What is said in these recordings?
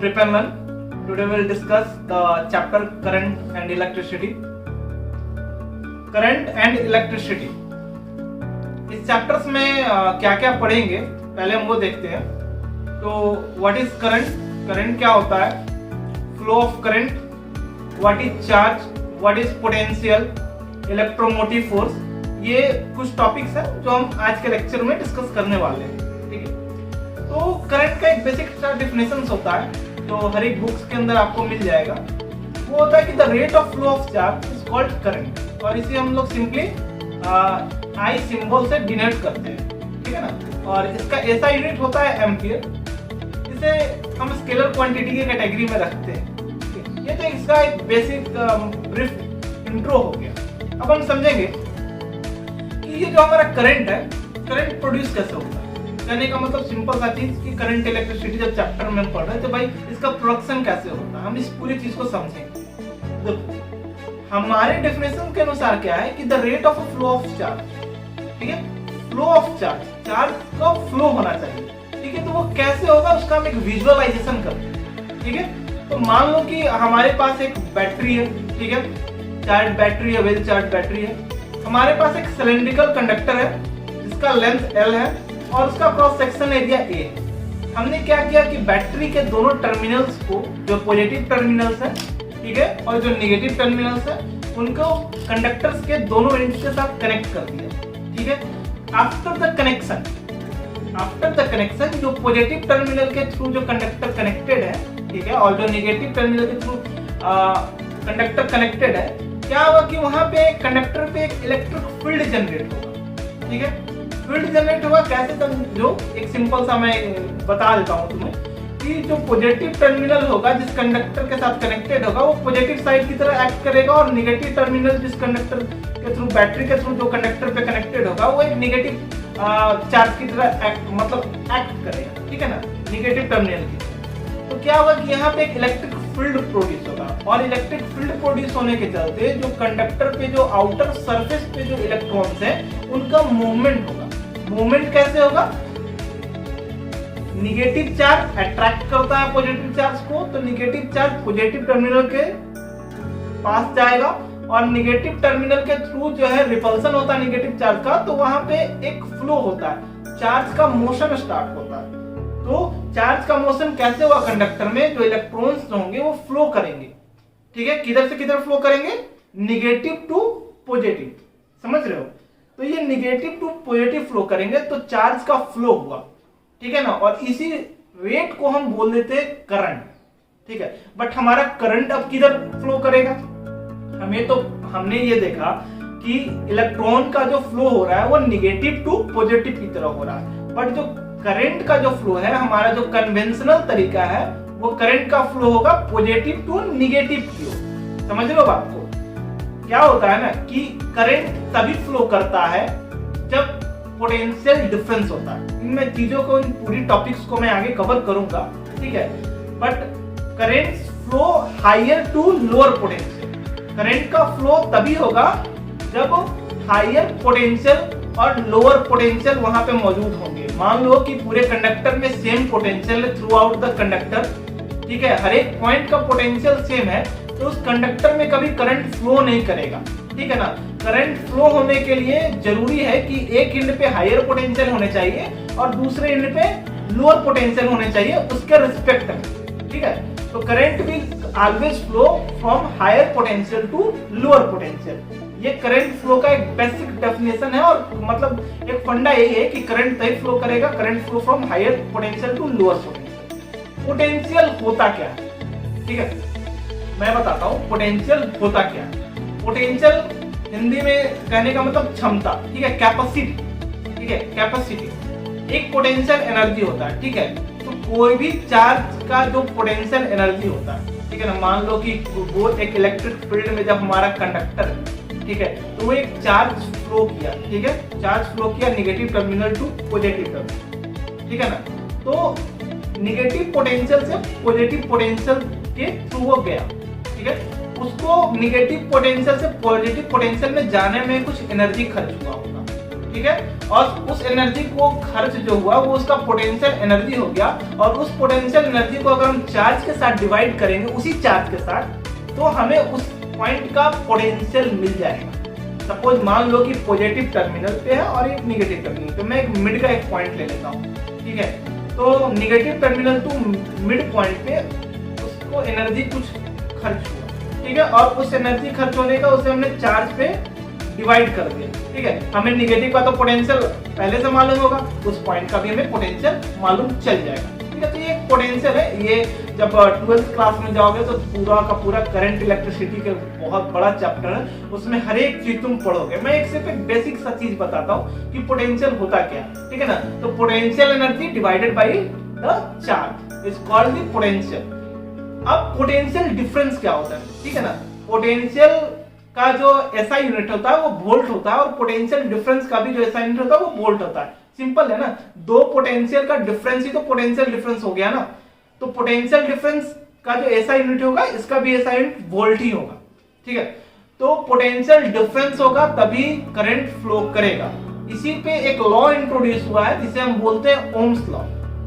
Prep and Learn. Today we will discuss the chapter Current and Electricity. Current and Electricity. इस chapters में क्या क्या पढ़ेंगे पहले हम वो देखते हैं. तो व्हाट इज करंट, करंट क्या होता है, flow of current, what is charge, what is potential, electromotive force. ये कुछ टॉपिक्स हैं जो हम आज के लेक्चर में डिस्कस करने वाले हैं. ठीक है. तो करंट का एक बेसिक डेफिनेशन होता है जो हर एक बुक्स के अंदर आपको मिल जाएगा. वो होता है कि the rate of flow of charge is called current, और इसे हम लोग सिंपली आई सिंबल से डिनोट करते हैं. ठीक है ना. और इसका ऐसा यूनिट होता है एम्पियर. इसे हम स्केलर क्वांटिटी की कैटेगरी में रखते हैं. ये तो इसका एक बेसिक ब्रीफ इंट्रो हो गया. अब हम समझेंगे कि ये जो हमारा करंट है, करंट प्रोड्यूस कैसे होता है. कहने का मतलब सिंपल सा चीज कि करंट इलेक्ट्रिसिटी जब चैप्टर में हम पढ़ रहे थे, भाई इसका प्रोडक्शन कैसे होता है, हम इस पूरी चीज को समझेंगे. देखो हमारे डेफिनेशन के अनुसार क्या है कि the rate of flow of charge. ठीक है. फ्लो ऑफ चार्ज, चार्ज का फ्लो होना चाहिए. ठीक है. तो वो कैसे होगा उसका हम एक विजुअलाइजेशन करते हैं. ठीक है. तो मान लो कि हमारे पास एक बैटरी है. ठीक है. चार्ज बैटरी है, वेल चार्ज बैटरी है. हमारे पास एक सिलेंड्रिकल कंडक्टर है जिसका लेंथ L है और उसका क्रॉस सेक्शन एरिया A है. हमने क्या किया कि बैटरी के दोनों टर्मिनल्स को, जो पॉजिटिव टर्मिनल्स है, ठीक है, और जो नेगेटिव टर्मिनल्स है, उनको कंडक्टर्स के दोनों एंड के साथ कनेक्ट कर दिया. ठीक है. आफ्टर द कनेक्शन जो पॉजिटिव टर्मिनल के थ्रू जो कंडक्टर कनेक्टेड है, ठीक है, और जो नेगेटिव टर्मिनल के थ्रू कंडक्टर कनेक्टेड है, क्या होगा कि वहां पे कंडक्टर पे एक इलेक्ट्रिक फील्ड जनरेट होगा. ठीक है. फील्ड जनरेट होगा कैसे, समझो. एक सिंपल सा मैं बता देता हूँ तुम्हें कि जो पॉजिटिव टर्मिनल होगा जिस कंडक्टर के साथ कनेक्टेड होगा, वो पॉजिटिव साइड की तरह एक्ट करेगा, और नेगेटिव टर्मिनल जिस कंडक्टर के थ्रू, बैटरी के थ्रू जो कंडक्टर पे कनेक्टेड होगा, वो एक नेगेटिव चार्ज की तरह एक्ट करेगा. ठीक है ना, नेगेटिव टर्मिनल की. तो क्या होगा कि यहाँ पे एक इलेक्ट्रिक फील्ड प्रोड्यूस होगा, और इलेक्ट्रिक फील्ड प्रोड्यूस होने के चलते जो कंडक्टर पे जो आउटर सरफेस पे जो इलेक्ट्रॉन्स हैं उनका मूवमेंट होगा. मूवमेंट कैसे होगा, नेगेटिव चार्ज अट्रैक्ट करता है पॉजिटिव चार्ज को, तो नेगेटिव चार्ज पॉजिटिव टर्मिनल के पास जाएगा, और नेगेटिव टर्मिनल के थ्रू जो है रिपल्सन होता है नेगेटिव चार्ज का, तो वहां पे एक फ्लो होता है, चार्ज का मोशन स्टार्ट होता है. तो चार्ज का मोशन कैसे हुआ, कंडक्टर में जो इलेक्ट्रॉन्स होंगे वो फ्लो करेंगे. ठीक है. किधर से किधर फ्लो करेंगे, नेगेटिव टू पॉजिटिव. समझ रहे हो. तो ये नेगेटिव टू पॉजिटिव फ्लो करेंगे तो चार्ज का फ्लो हुआ. ठीक है ना. और इसी रेट को हम बोल देते हैं करंट. ठीक है. बट हमारा करंट अब किधर फ्लो करेगा, हमने ये देखा कि इलेक्ट्रॉन का जो फ्लो हो रहा है वो नेगेटिव टू पॉजिटिव की तरह हो रहा है. बट जो करंट का जो फ्लो है, हमारा जो कन्वेंशनल तरीका है, वो करंट का फ्लो होगा पॉजिटिव टू नेगेटिव की ओर. समझ लो बात को. क्या होता है ना कि करंट तभी फ्लो करता है जब पोटेंशियल डिफरेंस होता है. इनमें चीजों को, इन पूरी टॉपिक्स को मैं आगे कवर करूंगा. ठीक है. But current flow higher to lower potential. Current का फ्लो तभी होगा जब हायर पोटेंशियल और लोअर पोटेंशियल वहां पे मौजूद होंगे. मान लो कि पूरे कंडक्टर में सेम पोटेंशियल है थ्रू आउट द कंडक्टर. ठीक है. हर एक पॉइंट का पोटेंशियल सेम है, तो उस कंडक्टर में कभी करंट फ्लो नहीं करेगा. ठीक है ना. करंट फ्लो होने के लिए जरूरी है कि एक एंड पे हायर पोटेंशियल होने चाहिए और दूसरे एंड पे लोअर पोटेंशियल होने चाहिए उसके रिस्पेक्ट में. ठीक है. तो current will always flow from higher potential to lower potential. ये करंट फ्लो का एक बेसिक डेफिनेशन है, और मतलब एक फंडा यही है कि करंट तभी फ्लो करेगा, current flow from higher potential to lower potential. Potential होता क्या है, ठीक है, मैं बताता हूं पोटेंशियल होता क्या है. पोटेंशियल हिंदी में कहने का मतलब क्षमता. ठीक है. कैपेसिटी. ठीक है. कैपेसिटी एक पोटेंशियल एनर्जी होता है. ठीक है. तो कोई भी चार्ज का जो पोटेंशियल एनर्जी होता है, ठीक है ना, मान लो कि वो एक इलेक्ट्रिक फील्ड में जब हमारा कंडक्टर, ठीक है, तो वो एक चार्ज फ्लो किया. ठीक है. चार्ज फ्लो किया negative terminal to positive terminal. ठीक है ना. तो नेगेटिव पोटेंशियल से पॉजिटिव पोटेंशियल के थ्रू वो गया. ठीक है. उसको नेगेटिव पोटेंशियल से पॉजिटिव पोटेंशियल में जाने में कुछ एनर्जी खर्च हुआ होगा. ठीक है, और उस एनर्जी को खर्च जो हुआ वो उसका पोटेंशियल एनर्जी हो गया, और उस पोटेंशियल एनर्जी को अगर हम चार्ज के साथ डिवाइड करेंगे, उसी चार्ज के साथ, तो हमें उस पॉइंट का पोटेंशियल मिल जाएगा। सपोज मान लो कि पॉजिटिव टर्मिनल पे है और एक निगेटिव टर्मिनल पे, मैं एक मिड का एक पॉइंट ले लेता हूँ, ठीक है। तो negative terminal to mid point पे उसको एनर्जी कुछ खर्च हुआ, ठीक है, और उस एनर्जी खर्च होने का उसे हमने चार्ज पे डिवाइड कर दिया, ठीक है। हमें निगेटिव का तो पोटेंशियल पहले से मालूम होगा, उस पॉइंट का भी हमें पोटेंशियल मालूम चल जाएगा, ठीक है। तो ये एक पोटेंशियल है, ये जब 12th क्लास में जाओगे तो पूरा का पूरा करंट इलेक्ट्रिसिटी के बहुत बड़ा चैप्टर है, उसमें हर एक चीज तुम पढ़ोगे। मैं एक सिर्फ एक बेसिक सा चीज बताता हूँ कि पोटेंशियल होता क्या है, ठीक है ना। तो potential energy divided by the charge is called the potential. अब पोटेंशियल डिफरेंस क्या होता है, ठीक है ना। पोटेंशियल का जो एसआई यूनिट होता है वो वोल्ट होता है, और पोटेंशियल डिफरेंस का भी जो एसआई यूनिट होता है वो वोल्ट होता है। सिंपल है ना, दो पोटेंशियल का डिफरेंस ही तो पोटेंशियल डिफरेंस हो गया ना। तो पोटेंशियल डिफरेंस का जो एसआई यूनिट होगा, इसका भी एसआई यूनिट वोल्ट ही होगा, ठीक है। तो पोटेंशियल डिफरेंस होगा तभी करंट फ्लो करेगा। इसी पे एक लॉ इंट्रोड्यूस हुआ है जिसे हम बोलते हैं ओम्स लॉ।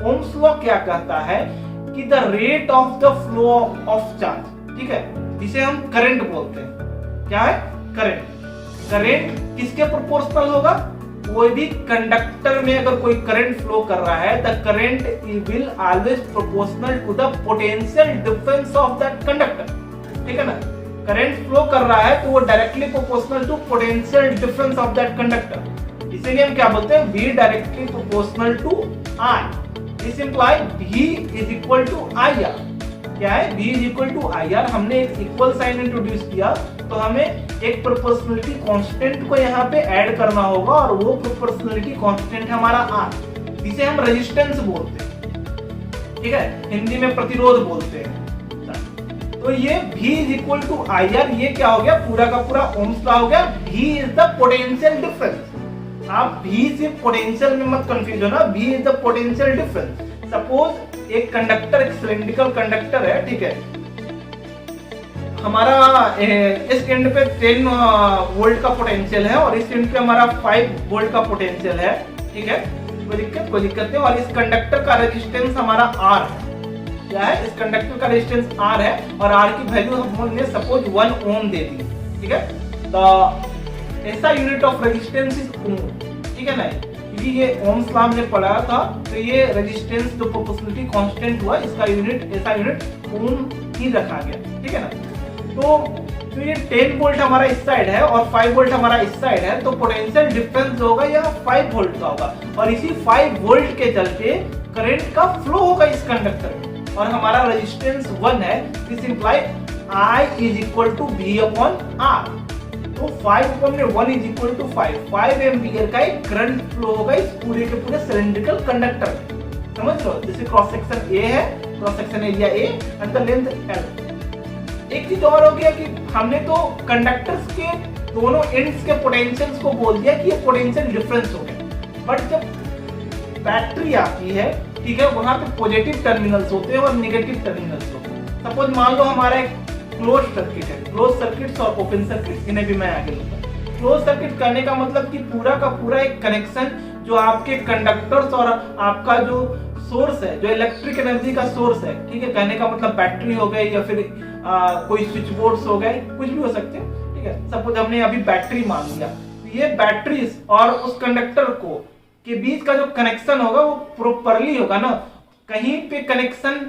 ओम्स लॉ क्या कहता है कि the rate of the flow of charge, ठीक है, जिसे हम करंट बोलते हैं। क्या है? करंट। करंट किसके प्रोपोर्शनल होगा? कोई भी कंडक्टर में अगर कोई करंट फ्लो कर रहा है, the current will always proportional to the potential difference of that conductor, ठीक है ना। करंट फ्लो कर रहा है तो वो directly proportional to potential difference of that conductor. इसीलिए हम क्या बोलते हैं? V directly proportional to I। This imply V is equal to IR। क्या है? V is equal to IR। हमने एक इक्वल साइन इंट्रोड्यूस किया तो हमें एक प्रोपोर्शनलिटी कांस्टेंट को यहाँ पे ऐड करना होगा, और वो प्रोपोर्शनलिटी कांस्टेंट हमारा R, जिसे हम रेजिस्टेंस बोलते हैं, ठीक है, हिंदी में प्रतिरोध बोलते हैं। तो ये V is equal to IR, ये क्या हो गया? पूरा का पूरा ओम्स लॉ हो गया। V is the potential difference. आप V सिर्फ पोटेंशियल में मत कंफ्यूज हो ना, V is the potential difference. Suppose एक कंडक्टर, एक सिलिंड्रिकल कंडक्टर है, ठीक है, हमारा इस एंड पे 10 वोल्ट का पोटेंशियल है और इस एंड पे हमारा 5 वोल्ट का पोटेंशियल है, ठीक है, कोई दिक्कत नहीं। और इस कंडक्टर का रेजिस्टेंस हमारा R है। क्या है? इस कंडक्टर का रेजिस्टेंस R है, और R की वैल्यू हमने सपोज 1 ओम दे दी, ठीक है। तो ऐसा यूनिट ऑफ रेजिस्टेंस इज ओम, ठीक है ना, क्योंकि ये ओम्स लॉ हमने पढ़ा था। तो ये रेजिस्टेंस जो प्रोपोर्शनलिटी कांस्टेंट हुआ, इसका यूनिट, ऐसा यूनिट ओम ही रखा गया, ठीक है ना। तो ये 10 वोल्ट हमारा इस साइड है और 5 वोल्ट हमारा इस साइड है, तो पोटेंशियल डिफरेंस होगा यहाँ 5 वोल्ट का होगा, और इसी 5 वोल्ट के चलते करंट का फ्लो होगा इस कंडक्टर में, और हमारा रेजिस्टेंस 1 है। This imply I is equal to V upon R। तो 5 upon 1 is equal to 5 ampere का एक करंट फ्लो होगा इस पूरे के पूरे सिलिंड्रिकल कंडक्टर में। समझ लो, जैसे क्रॉस सेक्शन A है, cross section area A and the length L। एक चीज और हो गया कि हमने तो कंडक्टर्स के दोनों एंड्स के पोटेंशियल्स को बोल दिया कि ये पोटेंशियल डिफरेंस हो गया, बट जब बैटरी आती है, ठीक है, वहां पे पॉजिटिव टर्मिनल्स होते हैं और नेगेटिव टर्मिनल्स होते हैं। सपोज मान लो हमारा एक क्लोज सर्किट है, क्लोज सर्किट्स और ओपन सर्किट्स, इन्हें भी मैं आगे लूंगा। क्लोज सर्किट करने का मतलब कि पूरा का पूरा एक कनेक्शन जो आपके कंडक्टर्स और आपका जो सोर्स है, जो इलेक्ट्रिक एनर्जी का सोर्स है, ठीक है, कहने का मतलब बैटरी हो गई या फिर कोई स्विच बोर्ड्स हो गए, कुछ भी हो सकते हैं, ठीक है। सपोज हमने अभी बैटरी मान लिया, तो ये बैटरीज और उस कंडक्टर को के बीच का जो कनेक्शन होगा वो प्रॉपरली होगा ना, कहीं पे कनेक्शन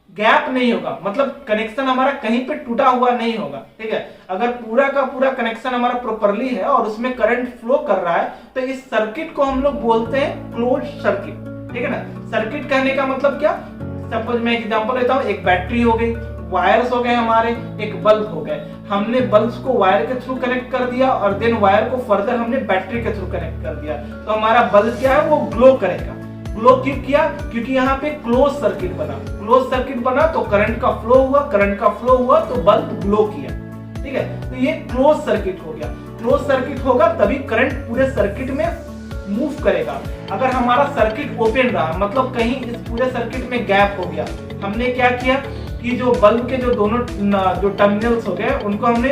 गैप नहीं होगा, मतलब कनेक्शन हमारा कहीं पे टूटा हुआ नहीं होगा, ठीक है। अगर पूरा का पूरा कनेक्शन हमारा प्रॉपरली है और उसमें करंट फ्लो कर रहा है, तो इस सर्किट को हम लोग बोलते हैं क्लोज सर्किट, ठीक है ना। सर्किट कहने का मतलब क्या? सपोज मैं एग्जांपल लेता हूं, एक बैटरी हो गई, वायर्स हो गए हमारे, एक बल्ब हो गए, हमने बल्ब्स को वायर के थ्रू कनेक्ट कर दिया और देन वायर को फर्दर हमने बैटरी के थ्रू कनेक्ट कर दिया, तो हमारा बल्ब क्या है? वो ग्लो करेगा। ग्लो क्यों किया? क्योंकि यहाँ पे क्लोज सर्किट बना। क्लोज सर्किट बना तो करंट का फ्लो हुआ, करंट का फ्लो हुआ तो बल्ब ग्लो किया, ठीक है। तो ये क्लोज सर्किट हो गया। क्लोज सर्किट होगा तभी करंट पूरे सर्किट में मूव करेगा। अगर हमारा सर्किट ओपन रहा, मतलब कहीं इस पूरे सर्किट में गैप हो गया, हमने क्या किया कि जो बल्ब के जो दोनों जो टर्मिनल्स हो गए उनको हमने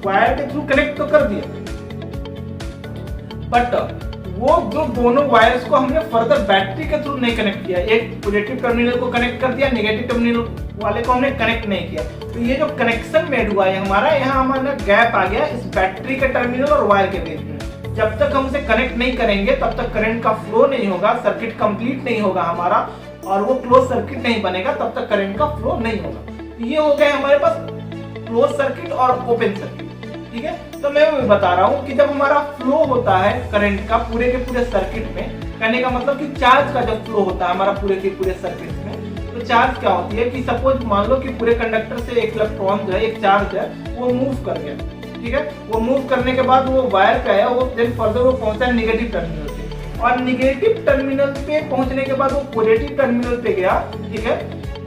वायर के थ्रू कनेक्ट तो कर दिया, बट वो जो दोनों वायर्स को हमने फर्दर बैटरी के थ्रू नहीं कनेक्ट किया, एक पॉजिटिव टर्मिनल को कनेक्ट कर दिया, नेगेटिव टर्मिनल वाले को हमने कनेक्ट नहीं किया। तो ये जो कनेक्शन मेड हुआ है हमारा, यहाँ हमारा गैप आ गया इस बैटरी के टर्मिनल और वायर के बीच में। जब तक हम उसे कनेक्ट नहीं करेंगे तब तक करंट का फ्लो नहीं होगा, सर्किट कंप्लीट नहीं होगा हमारा, और वो क्लोज सर्किट नहीं बनेगा, तब तक करंट का फ्लो नहीं होगा। ये हो गया हमारे पास क्लोज सर्किट और ओपन सर्किट। ठीक है, तो मैं वो बता रहा हूँ कि जब हमारा फ्लो होता है करंट का पूरे के पूरे सर्किट में, कहने का मतलब कि चार्ज का जब फ्लो होता है हमारा पूरे के पूरे सर्किट में, तो चार्ज क्या होती है कि सपोज मान लो कि पूरे कंडक्टर से एक इलेक्ट्रॉन जो है, एक चार्ज है, वो मूव कर गया। ठीक है, वो मूव करने के बाद वो वायर पे आया, वो देन फर्दर वो पहुंचा नेगेटिव टर्मिनल पे, और नेगेटिव टर्मिनल पे पहुंचने के बाद वो पॉजिटिव टर्मिनल पे गया। ठीक है,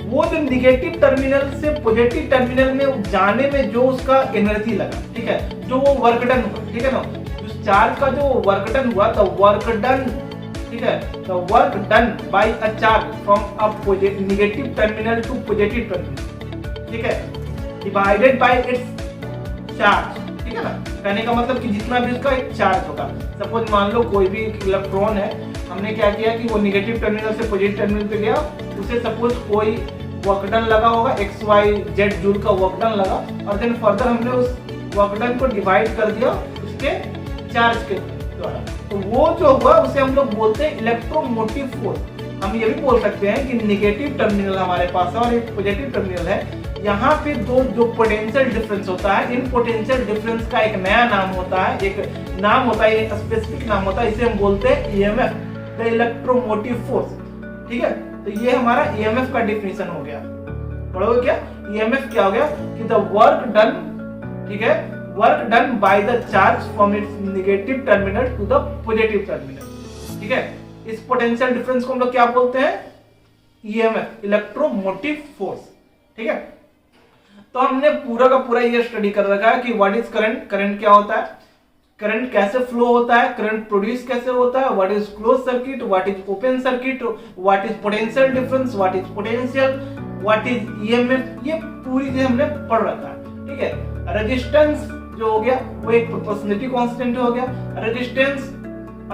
वो जो नेगेटिव टर्मिनल से पॉजिटिव टर्मिनल में जाने में जो उसका एनर्जी लगा, ठीक है, जो वो वर्क डन हुआ, ठीक है ना, उस चार्ज का जो वर्क डन हुआ, तो वर्क डन, ठीक है, the work done by a charge from a negative terminal to positive terminal, ठीक है, डिवाइडेड बाय इट्स चार्ज। ठीक है ना, कहने का मतलब कि जितना भी उसका एक चार्ज होगा, सपोज मान लो कोई भी इलेक्ट्रॉन है, हमने क्या किया कि वो नेगेटिव टर्मिनल से पॉजिटिव टर्मिनल पे गया, उसे सपोज कोई वर्क डन लगा होगा, XYZ जूल का वर्क डन लगा, और देन फर्दर हमने उस वर्क डन को डिवाइड कर दिया उसके चार्ज के द्वारा, तो वो जो हुआ उसे हम लोग बोलते हैं इलेक्ट्रोमोटिव फोर्स। हम ये भी बोल सकते हैं कि नेगेटिव टर्मिनल हमारे पास है और एक पॉजिटिव टर्मिनल है, यहाँ पे दो जो पोटेंशियल डिफरेंस होता है, इन पोटेंशियल डिफरेंस का एक नया नाम होता है, एक नाम होता है, एक स्पेसिफिक नाम होता है, इसे हम बोलते हैं EMF, द इलेक्ट्रोमोटिव फोर्स। ठीक है, तो ये हमारा EMF का डिफिनेशन हो गया। पढ़ोगे क्या? EMF क्या हो गया कि द वर्क डन, ठीक है, work done by the charge from its negative terminal to the positive terminal. ठीक है, इस पोटेंशियल डिफरेंस को हम लोग क्या बोलते हैं? EMF, electromotive force. ठीक है, तो हमने पूरा का पूरा ये स्टडी कर रखा है कि व्हाट इज करंट, करंट क्या होता है, करंट कैसे फ्लो होता है, करंट प्रोड्यूस कैसे होता है, what is close circuit, what is open circuit, what is potential difference, what is potential, what is EMF, ये पूरी चीज हमने पढ़ रखा है। ठीक है, रेजिस्टेंस जो हो गया वो एक प्रोपोर्शनलिटी कांस्टेंट हो गया, रेजिस्टेंस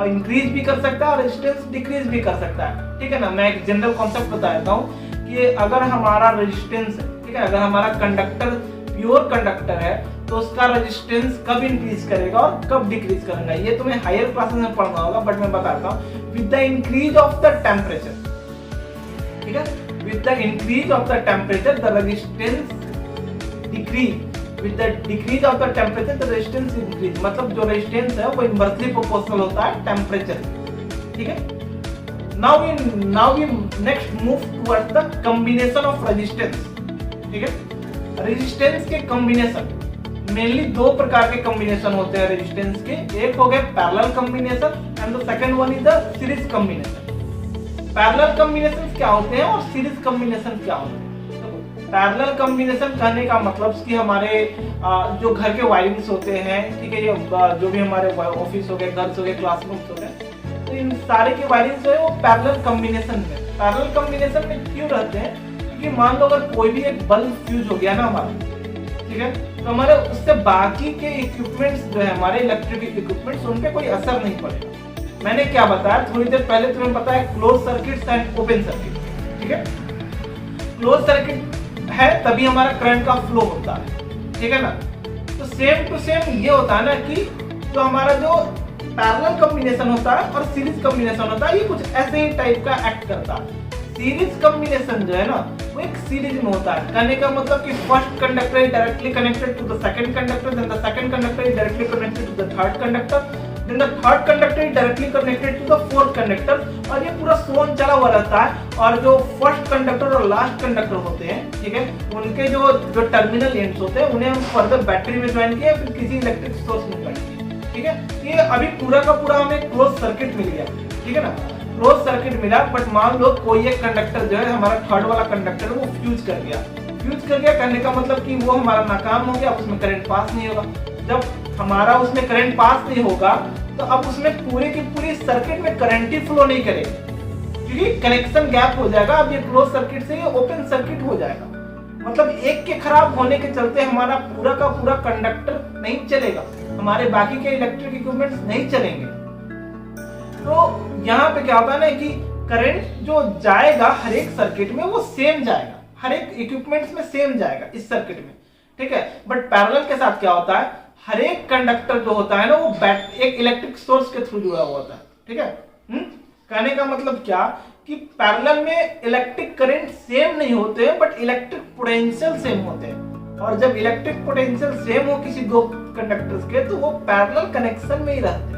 इंक्रीज भी कर सकता है, रेजिस्टेंस डिक्रीज भी कर सकता है। ठीक है ना, मैं एक जनरल कॉन्सेप्ट बता देता हूँ कि अगर हमारा रेजिस्टेंस, ठीक है, अगर हमारा कंडक्टर प्योर कंडक्टर है तो उसका रेजिस्टेंस कब इंक्रीज करेगा और कब डिक्रीज करेगा, ये तुम्हें हायर क्लासेस में पढ़ना होगा, बट मैं बताता हूँ। With the increase of the temperature, ठीक है, with the increase of the temperature the resistance decrease, with the decrease of the temperature the resistance increase, मतलब जो रेजिस्टेंस है वो इनवर्सली प्रोपोर्शनल होता है टेम्परेचर। ठीक है, now we next move towards the combination of resistance। ठीक है, रेजिस्टेंस के कॉम्बिनेशन, मेनली दो प्रकार के कॉम्बिनेशन होते हैं रेजिस्टेंस के, एक हो गया parallel combination and the second one is the series combination. Parallel combination क्या होते हैं और सीरीज कॉम्बिनेशन क्या होते हैं? पैरेलल कॉम्बिनेशन कहने का मतलब कि हमारे जो घर के वायरिंग्स होते हैं, ठीक है, जो भी हमारे ऑफिस हो गए, घर हो गए, क्लासरूम्स हो गए, तो इन सारे के वायरिंग्स जो है वो पैरेलल कॉम्बिनेशन में, पैरेलल कॉम्बिनेशन में क्यों रहते हैं? क्योंकि मान लो अगर कोई भी एक बल्ब फ्यूज हो गया ना हमारा, ठीक है, तो हमारे उससे बाकी के इक्विपमेंट्स जो है हमारे इलेक्ट्रिक इक्विपमेंट्स, उन पे कोई असर नहीं पड़ेगा। मैंने क्या बताया थोड़ी देर पहले, तुम्हें पता है close circuit and open circuit. ठीक है, क्लोज सर्किट है तभी हमारा करंट का फ्लो होता है। ठीक है ना, तो सेम टू सेम ये होता है ना कि जो हमारा जो पैरेलल कॉम्बिनेशन होता है और सीरीज कॉम्बिनेशन होता है, ये कुछ ऐसे ही टाइप का एक्ट करता है। सीरीज कॉम्बिनेशन जो है ना वो एक सीरीज में होता है, कहने का मतलब कि first conductor is directly connected to the second conductor, then the second conductor is directly connected to the third conductor, then the third conductor is directly connected to the fourth conductor, और ये पूरा सोन चला हुआ रहता है। और जो first conductor और लास्ट कंडक्टर होते हैं, ठीक है, उनके जो टर्मिनल एंड्स होते हैं उन्हें हम फर्दर बैटरी में ज्वाइन किए, फिर किसी इलेक्ट्रिक सोर्स में ज्वाइन किए। ठीक है, ये अभी पूरा का पूरा हमें क्लोज सर्किट मिल गया। ठीक है ना, क्लोज सर्किट मिला, बट मान लो कोई एक कंडक्टर जो है हमारा थर्ड वाला कंडक्टर वो फ्यूज कर गया। फ्यूज कर गया कहने का मतलब कि वो हमारा नाकाम हो गया, उसमें करंट पास नहीं होगा। जब हमारा उसमें करंट पास नहीं होगा तो अब उसमें पूरे की पूरी सर्किट में करंट ही फ्लो नहीं करेगा, क्योंकि कनेक्शन गैप हो जाएगा। अब ये क्लोज सर्किट से ये ओपन सर्किट हो जाएगा, मतलब एक के खराब होने के चलते हमारा पूरा का पूरा कंडक्टर नहीं चलेगा, हमारे बाकी के इलेक्ट्रिक इक्विपमेंट्स नहीं चलेंगे। तो यहाँ पे क्या होता है ना कि करंट जो जाएगा हर एक सर्किट में वो सेम जाएगा, हर एक इक्विपमेंट्स में सेम जाएगा इस सर्किट में, ठीक है। बट पैरेलल के साथ क्या होता है, हर एक कंडक्टर जो होता है ना वो एक इलेक्ट्रिक सोर्स के थ्रू जुड़ा हुआ होता है, ठीक है। कहने का मतलब क्या कि पैरेलल में इलेक्ट्रिक करंट सेम नहीं होते हैं बट इलेक्ट्रिक पोटेंशियल सेम होते हैं, और जब इलेक्ट्रिक पोटेंशियल सेम हो किसी दो कंडक्टर्स के तो वो पैरेलल कनेक्शन में ही रहते हैं।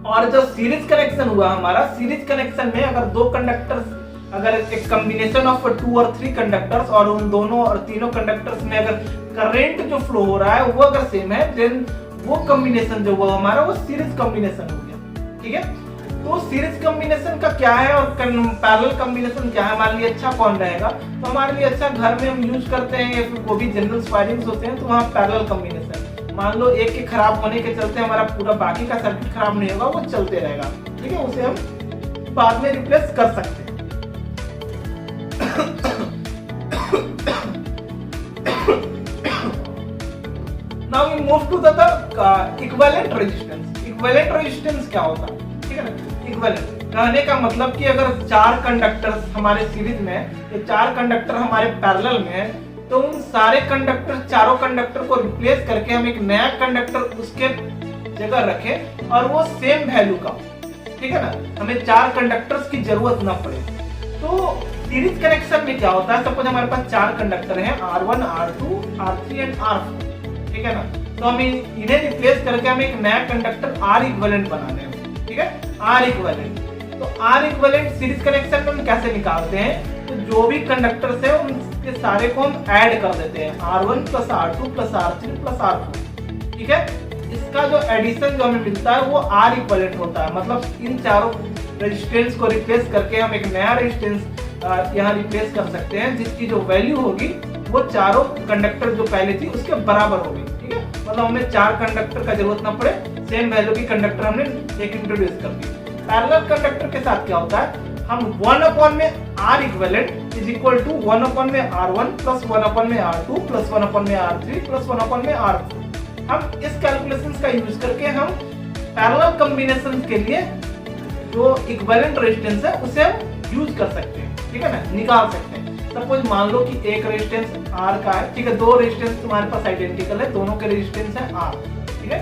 और जो सीरीज कनेक्शन हुआ हमारा, सीरीज कनेक्शन में अगर दो कंडक्टर्स, अगर एक कॉम्बिनेशन ऑफ 2 और 3 कंडक्टर्स और उन दोनों और तीनों कंडक्टर्स में अगर करंट जो फ्लो हो रहा है वो अगर सेम है, देन वो कॉम्बिनेशन जो हुआ हमारा वो सीरीज कॉम्बिनेशन हो गया, ठीक है। तो सीरीज कॉम्बिनेशन का क्या है और पैरेलल कॉम्बिनेशन क्या है, हमारे लिए अच्छा कौन रहेगा? तो हमारे लिए अच्छा घर में हम यूज करते हैं या फिर कोई भी जनरल वायरिंग्स होते हैं तो वहाँ पैरेलल कॉम्बिनेशन, मान लो एक के खराब होने के चलते हमारा पूरा बाकी का सर्किट खराब नहीं होगा, वो चलते रहेगा, ठीक है, उसे हम बाद में रिप्लेस कर सकते हैं। Now we move to the equivalent resistance. Equivalent resistance क्या होता है, ठीक है ना। Equivalent कहने का मतलब कि अगर 4 कंडक्टर्स हमारे सीरीज में या 4 कंडक्टर हमारे पैरेलल में है तो उन सारे कंडक्टर, चारों कंडक्टर को रिप्लेस करके हम एक नया कंडक्टर उसके जगह रखें और वो सेम वैल्यू का, ठीक है ना, हमें 4 कंडक्टर्स की जरूरत ना पड़े। तो सीरीज कनेक्शन में क्या होता है, सपोज हमारे पास 4 कंडक्टर हैं R1, R2, R3 and R4, ठीक है ना। तो हम इन्हें रिप्लेस करके हम एक नया कंडक्टर R इक्विवेलेंट बनाने हैं, ठीक है, R इक्विवेलेंट। तो R इक्विवेलेंट सीरीज कनेक्शन में हम कैसे निकालते हैं, तो जो भी कंडक्टर्स है उनके सारे को हम ऐड कर देते हैं, R1 plus R2 plus R3 plus R4, ठीक है। इसका जो एडिशन जो हमें मिलता है वो R इक्विवेलेंट होता है, मतलब इन चारों रेजिस्टेंस को रिप्लेस करके हम एक नया रेजिस्टेंस यहाँ रिप्लेस कर सकते हैं जिसकी जो वैल्यू होगी वो चारों कंडक्टर जो पहले थी उसके बराबर होगी, ठीक है। मतलब हमें 4 कंडक्टर का जरूरत ना पड़े, सेम वैल्यू की कंडक्टर हमने एक इंट्रोड्यूस कर दी। पैरेलल कंडक्टर के साथ क्या होता है, हम 1 में R equivalent is equal to 1 में R1 प्लस 1 में R2 प्लस 1 में R3 प्लस 1 में R4। हम इस कैलकुलेशंस का यूज करके हम पैरेलल कॉम्बिनेशन के लिए जो इक्विवेलेंट रेजिस्टेंस है उसे हम यूज कर सकते हैं, ठीक है ना, निकाल सकते हैं। सपोज मान लो कि एक रेजिस्टेंस R का है, ठीक है, 2 रेजिस्टेंस तुम्हारे पास आइडेंटिकल है, दोनों के रेजिस्टेंस है R, ठीक है।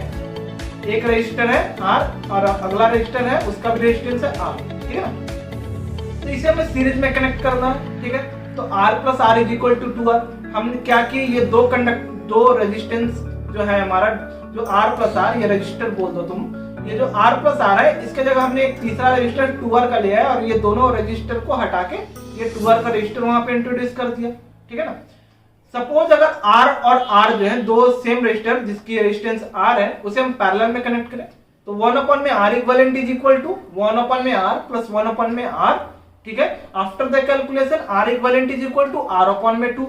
एक रेजिस्टर है R और अगला रेजिस्टर है उसका भी रेजिस्टेंस है R, ठीक है ना। तो इसे हमें सीरीज में कनेक्ट करना है, ठीक है। तो R plus R is equal to 2R। हमने क्या किया, ये दो रेजिस्टेंस जो है हमारा, जो R प्लस R, ये रजिस्टर बोल दो तुम, ये जो R प्लस R है इसके जगह हमने एक तीसरा रजिस्टर 2R का लिया है और ये दोनों रजिस्टर को हटा के ये 2R का रजिस्टर वहां पे इंट्रोड्यूस कर दिया, ठीक है ना। सपोज अगर R और R जो है दो सेम रजिस्टर जिसकी रेजिस्टेंस R है उसे हम पैरेलल में कनेक्ट करें तो 1 में R equivalent is equal to 1 में R प्लस 1 में R, ठीक है। After the calculation R equivalent is equal to R में 2,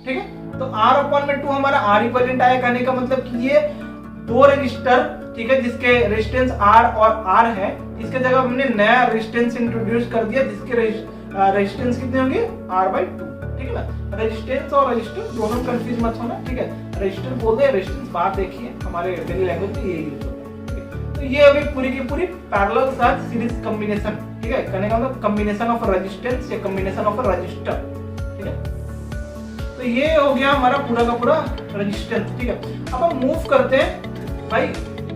ठीक है। तो R में 2 हमारा R इक्विवेलेंट आया, कहने का मतलब कि ये दो रजिस्टर, ठीक है, जिसके रेजिस्टेंस R और R है, इसके जगह हमने नया रेजिस्टेंस इंट्रोड्यूस कर दिया जिसके रेजिस्टेंस कितनी होगी R/2, ठीक है ना। रेजिस्टेंस और रजिस्टर दोनों कंफ्यूज मत होना, ठीक है, रजिस्टर बोल दे, रेजिस्टेंस बात देखिए, हमारे डेली लैंग्वेज में यही यूज होता है। तो ये होगी पूरी की पूरी पैरेलल साथ सीरीज कॉम्बिनेशन, ठीक है, कहने का मतलब कॉम्बिनेशन ऑफ रेजिस्टेंस या कॉम्बिनेशन ऑफ रजिस्टर, ठीक है। तो ये हो गया हमारा पूरा का पूरा रेजिस्टेंस, ठीक है। अब हम मूव करते हैं भाई,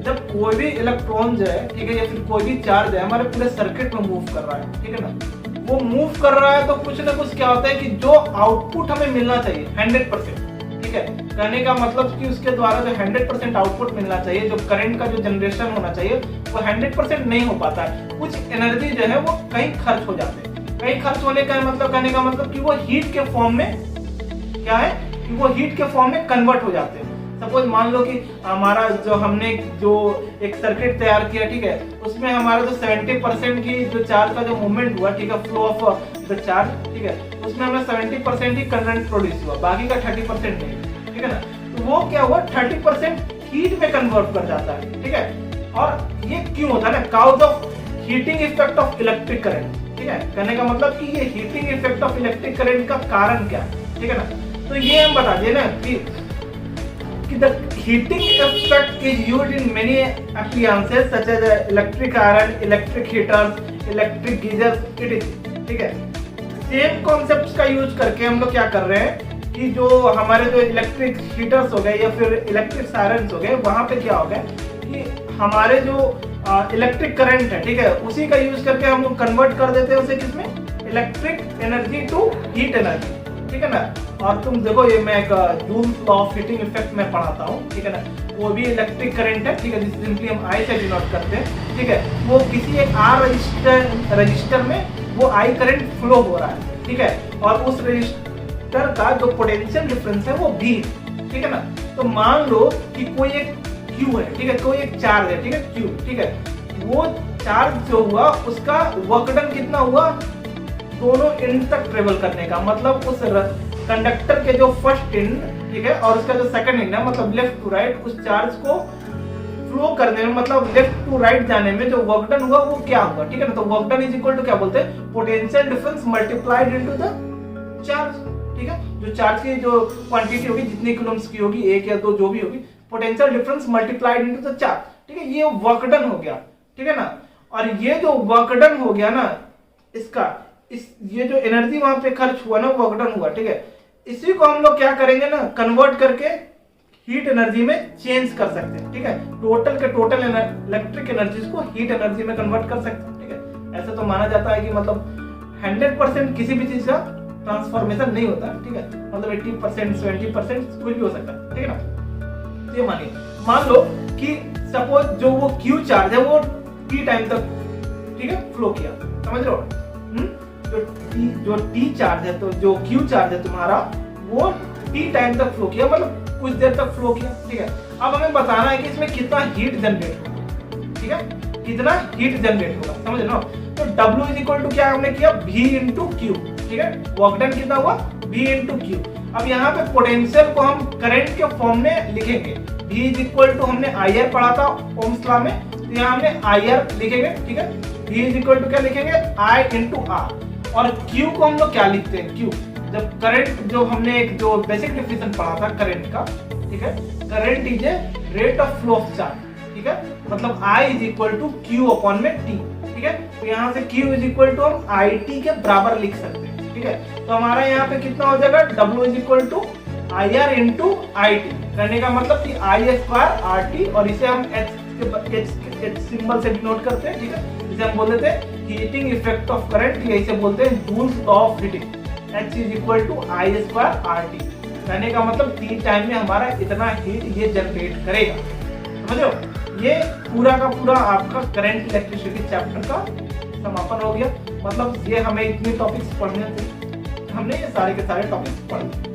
जब कोई भी इलेक्ट्रॉन जो है, ठीक है, या फिर कोई भी चार्ज है हमारे पूरे सर्किट में मूव कर रहा है, ठीक है ना, वो मूव कर रहा है तो कुछ ना कुछ क्या होता है कि जो आउटपुट हमें मिलना चाहिए 100%, ठीक है, कहने का मतलब कि उसके द्वारा जो 100% आउटपुट मिलना चाहिए, जो करंट का जो जनरेशन होना चाहिए वो 100% नहीं हो पाता है, कुछ एनर्जी जो है वो कहीं खर्च हो जाते हैं। कहीं खर्च होने का मतलब, कहने का मतलब कि वो हीट के फॉर्म में क्या है कि वो हीट के फॉर्म में कन्वर्ट हो जाते हैं। सपोज मान लो कि हमारा जो हमने जो एक सर्किट तैयार किया, ठीक है, उसमें हमारा जो 70% की जो चार्ज का जो मूवमेंट हुआ, ठीक है, फ्लो ऑफ द चार्ज, ठीक है, उसमें हमें 70% ही करंट प्रोड्यूस हुआ, बाकी का 30% नहीं, ठीक है ना। तो वो क्या हुआ, 30% हीट में कन्वर्ट कर जाता है, ठीक है। और ये क्यों होता है ना, cause of heating effect of electric current, ठीक है, कहने का मतलब कि ये heating effect of electric current का कारण क्या है, ठीक है ना। तो ये हम बता दिए ना कि कि the heating effect is used in many appliances such as electric iron, electric heaters, electric geysers, etc. ठीक है, सेम कॉन्सेप्ट का यूज करके हम लोग क्या कर रहे हैं कि जो हमारे जो इलेक्ट्रिक हीटर्स हो गए या फिर इलेक्ट्रिक आयरन्स हो गए, वहां पे क्या हो गया कि हमारे जो इलेक्ट्रिक करंट है, ठीक है, उसी का यूज करके हम लोग कन्वर्ट कर देते हैं उसे किसमें, electric energy to heat energy, ठीक है ना। और तुम देखो ये मैं एक Joule's law of heating effect में पढ़ाता हूँ, ठीक है ना, वो भी इलेक्ट्रिक करंट है, ठीक है, जिसे सिंपली हम आई से डिनोट करते हैं, ठीक है, वो किसी एक आर रजिस्टर में वो आई करंट फ्लो हो रहा है, ठीक है, और उस रजिस्टर का जो पोटेंशियल डिफरेंस है वो भी, ठीक है ना। तो मान लो कि कोई एक क्यू है, ठीक है, कोई एक चार्ज है, ठीक है, क्यू, ठीक है, वो चार्ज जो हुआ उसका वर्क डन कितना हुआ, दोनों एंड तक ट्रेवल करने का, मतलब उस कंडक्टर के जो फर्स्ट एंड, ठीक है, और उसका जो सेकंड एंड है, मतलब लेफ्ट टू राइट, उस चार्ज को फ्लो करने में, मतलब लेफ्ट टू राइट जाने में जो वर्क डन हुआ वो क्या हुआ, ठीक है ना। तो work done is equal to क्या बोलते हैं, potential difference multiplied into the charge, ठीक है, जो चार्ज की जो क्वांटिटी होगी, जितनी कूलम्स की होगी, एक या दो जो भी होगी, potential difference multiplied into the charge, ठीक है, ये वर्क डन हो गया, ठीक है ना। और ये जो वर्क डन हो गया ना, इसका ये जो एनर्जी वहां पे खर्च हुआ ना, वर्क डन हुआ, ठीक है, इसी को हम लोग क्या करेंगे ना, कन्वर्ट करके हीट एनर्जी में चेंज कर सकते हैं, ठीक है, टोटल के टोटल इलेक्ट्रिक एनर्जी को हीट एनर्जी में कन्वर्ट कर सकते हैं, ठीक है। ऐसा तो माना जाता है कि मतलब 100% किसी भी चीज का ट्रांसफॉर्मेशन नहीं होता, ठीक है, मतलब 80% 70% कुछ भी हो सकता है, ठीक है ना। ये मानिए, मान लो कि सपोज जो वो क्यू चार्ज है वो टी टाइम तक, ठीक है, फ्लो किया, समझ रहे हो, जो टी चार्ज है, तो जो क्यू चार्ज है तुम्हारा वो टी टाइम तक फ्लो किया, मतलब कुछ देर तक फ्लो किया, ठीक है। अब हमें बताना है कि इसमें कितना हीट जनरेट होगा, ठीक है, कितना हीट जनरेट होगा, समझ लो। तो W इज इक्वल टू क्या हमने किया, V इंटू क्यू, ठीक है, वर्क डन कितना हुआ, V इंटू क्यू। अब यहाँ पे पोटेंशियल को हम करंट के फॉर्म में लिखेंगे, V इज इक्वल टू हमने IR पढ़ा था ओम्स लॉ में, तो यहाँ हमने IR लिखेंगे, ठीक है, V इज इक्वल टू क्या लिखेंगे, I इंटू R। और Q को हम लोग क्या लिखते हैं, Q जब करंट, जो हमने एक जो बेसिक डेफिनेशन पढ़ा था करंट का, ठीक है, current is a rate of flow of charge, ठीक है, मतलब I is equal to Q upon में T, ठीक है। तो यहाँ से Q इज इक्वल टू हम IT के बराबर लिख सकते हैं, ठीक है। तो हमारा यहाँ पे कितना हो जाएगा, W is equal to IR into IT, कहने का मतलब कि I स्क्वायर RT, और इसे हम H सिंबल से डिनोट करते हैं, ठीक है, इसे हम बोल देते हैं हीटिंग इफेक्ट ऑफ करंट, या इसे बोलते हैं Joule's law of heating. H is equal to I square RT, कहने का मतलब T टाइम में हमारा इतना हीट ये जनरेट करेगा, समझ लो। ये पूरा का पूरा आपका करंट इलेक्ट्रिसिटी चैप्टर का समापन हो गया, मतलब ये हमें इतने टॉपिक्स पढ़ने थे, हमने ये सारे के सारे टॉपिक्स पढ़ लिए।